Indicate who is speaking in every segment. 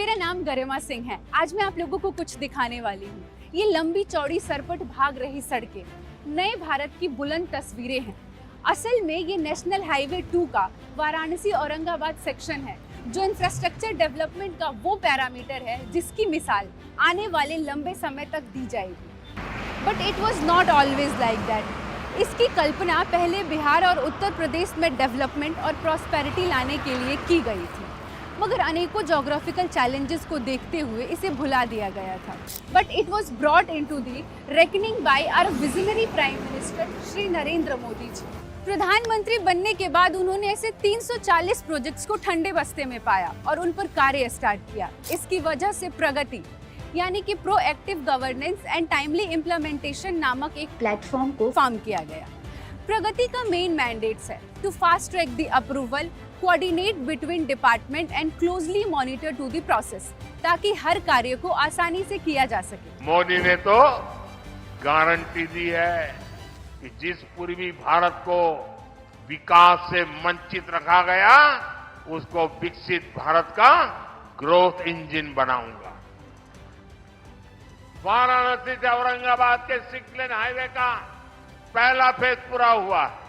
Speaker 1: मेरा नाम गरिमा सिंह है। आज मैं आप लोगों को कुछ दिखाने वाली हूँ। ये लंबी चौड़ी सरपट भाग रही सड़कें नए भारत की बुलंद तस्वीरें हैं। असल में ये नेशनल हाईवे 2 का वाराणसी औरंगाबाद सेक्शन है, जो इंफ्रास्ट्रक्चर डेवलपमेंट का वो पैरामीटर है जिसकी मिसाल आने वाले लंबे समय तक दी जाएगी। But it was not always like that. इसकी कल्पना पहले बिहार और उत्तर प्रदेश में डेवलपमेंट और प्रॉस्पेरिटी लाने के लिए की गई थी, मगर अनेकों जोग्राफिकल चैलेंजेस को देखते हुए इसे भुला दिया गया था। But it was brought into the reckoning by our visionary prime minister Shri Narendra Modi ji. प्रधानमंत्री बनने के बाद उन्होंने ऐसे 340 प्रोजेक्ट्स को ठंडे बस्ते में पाया और उन पर कार्य स्टार्ट किया। इसकी वजह से प्रगति यानी कि proactive governance and timely implementation नामक एक प्लेटफॉर्म को फॉर्म किया गया। प्रगति का मेन मैंडेट्स है to fast track the approval, coordinate between department and closely monitor to the process, ताकि हर कार्य को आसानी से किया जा सके।
Speaker 2: मोदी ने तो गारंटी दी है कि जिस पूर्वी भारत को विकास से वंचित रखा गया, उसको विकसित भारत का ग्रोथ इंजन बनाऊंगा। वाराणसी से औरंगाबाद के 6 लेन हाईवे का पहला फेज पूरा हुआ है।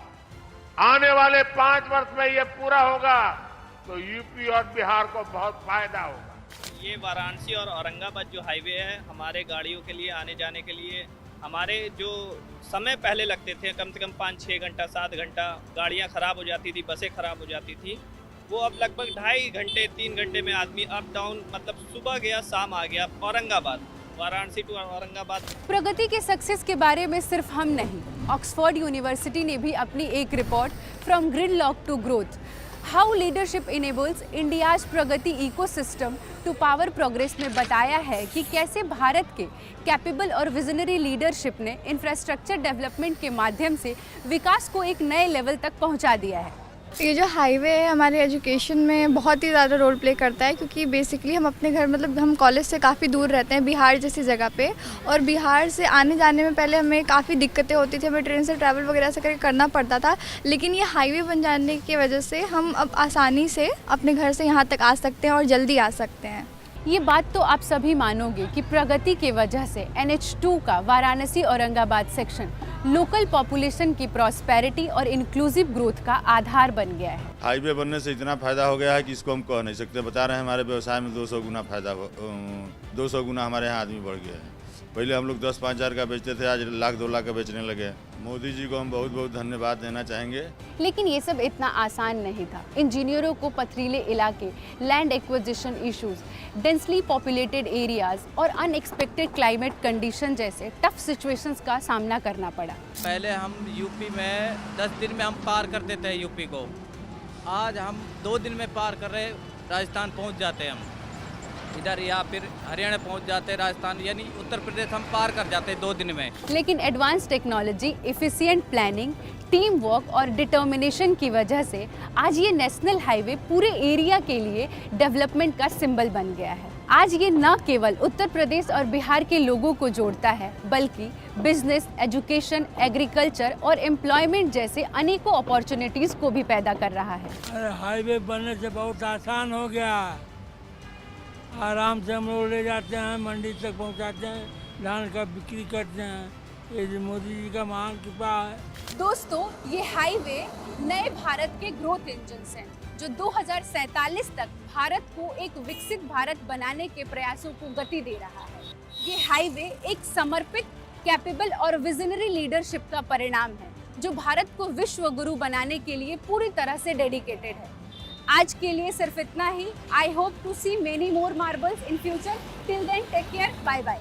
Speaker 2: आने वाले 5 वर्ष में ये पूरा होगा तो यूपी और बिहार को बहुत फायदा होगा।
Speaker 3: ये वाराणसी और औरंगाबाद जो हाईवे है, हमारे गाड़ियों के लिए आने जाने के लिए हमारे जो समय पहले लगते थे कम से कम 5-6 घंटा 7 घंटा, गाड़ियां खराब हो जाती थी, बसें खराब हो जाती थी, वो अब लगभग 2.5 घंटे 3 घंटे में आदमी अप डाउन, मतलब सुबह गया शाम आ गया। औरंगाबाद, वाराणसी टू औरंगाबाद।
Speaker 1: प्रगति के सक्सेस के बारे में सिर्फ हम नहीं, ऑक्सफोर्ड यूनिवर्सिटी ने भी अपनी एक report from gridlock to growth, how leadership enables India's Pragati ecosystem to power progress में बताया है कि कैसे भारत के कैपेबल और विजनरी लीडरशिप ने इंफ्रास्ट्रक्चर डेवलपमेंट के माध्यम से विकास को एक नए लेवल तक पहुंचा दिया है।
Speaker 4: ये जो हाईवे है हमारे एजुकेशन में बहुत ही ज़्यादा रोल प्ले करता है, क्योंकि बेसिकली हम अपने घर, मतलब हम कॉलेज से काफ़ी दूर रहते हैं, बिहार जैसी जगह पे, और बिहार से आने जाने में पहले हमें काफ़ी दिक्कतें होती थी, हमें ट्रेन से ट्रैवल वगैरह से करके करना पड़ता था। लेकिन ये हाईवे बन जाने की वजह से हम अब आसानी से अपने घर से यहाँ तक आ सकते हैं और जल्दी आ सकते हैं।
Speaker 1: ये बात तो आप सभी मानोगे कि प्रगति की वजह से NH2 का Varanasi Aurangabad section local population की प्रॉस्पेरिटी और इंक्लूसिव ग्रोथ का आधार बन गया है।
Speaker 5: हाईवे बनने से इतना फायदा हो गया है कि इसको हम कह नहीं सकते। बता रहे हैं हमारे व्यवसाय में 200 गुना फायदा, 200 गुना हमारे यहाँ आदमी बढ़ गया है। पहले हम लोग 10-5 हज़ार का बेचते थे, आज 1-2 लाख का बेचने लगे। मोदी जी को हम बहुत बहुत धन्यवाद देना चाहेंगे।
Speaker 1: लेकिन ये सब इतना आसान नहीं था। इंजीनियरों को पथरीले इलाके, land acquisition issues, densely populated areas और अनएक्सपेक्टेड क्लाइमेट कंडीशन जैसे टफ सिचुएशंस का सामना करना पड़ा।
Speaker 6: पहले हम यूपी में 10 दिन में हम पार करते थे यूपी को, आज हम 2 दिन में पार कर रहे, राजस्थान पहुंच जाते हैं हम इधर, या फिर हरियाणा पहुंच जाते हैं, राजस्थान यानी उत्तर प्रदेश हम पार कर जाते हैं 2 दिन में।
Speaker 1: लेकिन advance technology, efficient planning, team work और डिटर्मिनेशन की वजह से आज ये नेशनल हाईवे पूरे एरिया के लिए डेवलपमेंट का सिंबल बन गया है। आज ये न केवल उत्तर प्रदेश और बिहार के लोगों को जोड़ता है, बल्कि बिजनेस, एजुकेशन, एग्रीकल्चर और एम्प्लॉयमेंट जैसे अनेकों अपॉर्चुनिटीज को भी पैदा कर रहा है।
Speaker 7: अरे हाईवे बनने से बहुत आसान हो गया, आराम से हम लोग ले जाते हैं, मंडी तक पहुंचाते हैं, धान का बिक्री करते हैं। ये मोदी जी का महान कृपा है।
Speaker 1: दोस्तों, ये हाईवे नए भारत के ग्रोथ इंजन्स हैं, जो 2047 तक भारत को एक विकसित भारत बनाने के प्रयासों को गति दे रहा है। ये हाईवे एक समर्पित, कैपेबल और विजनरी लीडरशिप का परिणाम है, जो भारत को विश्व गुरु बनाने के लिए पूरी तरह से डेडिकेटेड है। आज के लिए सिर्फ इतना ही। I hope to see many more marbles in future. Till then take care, bye bye.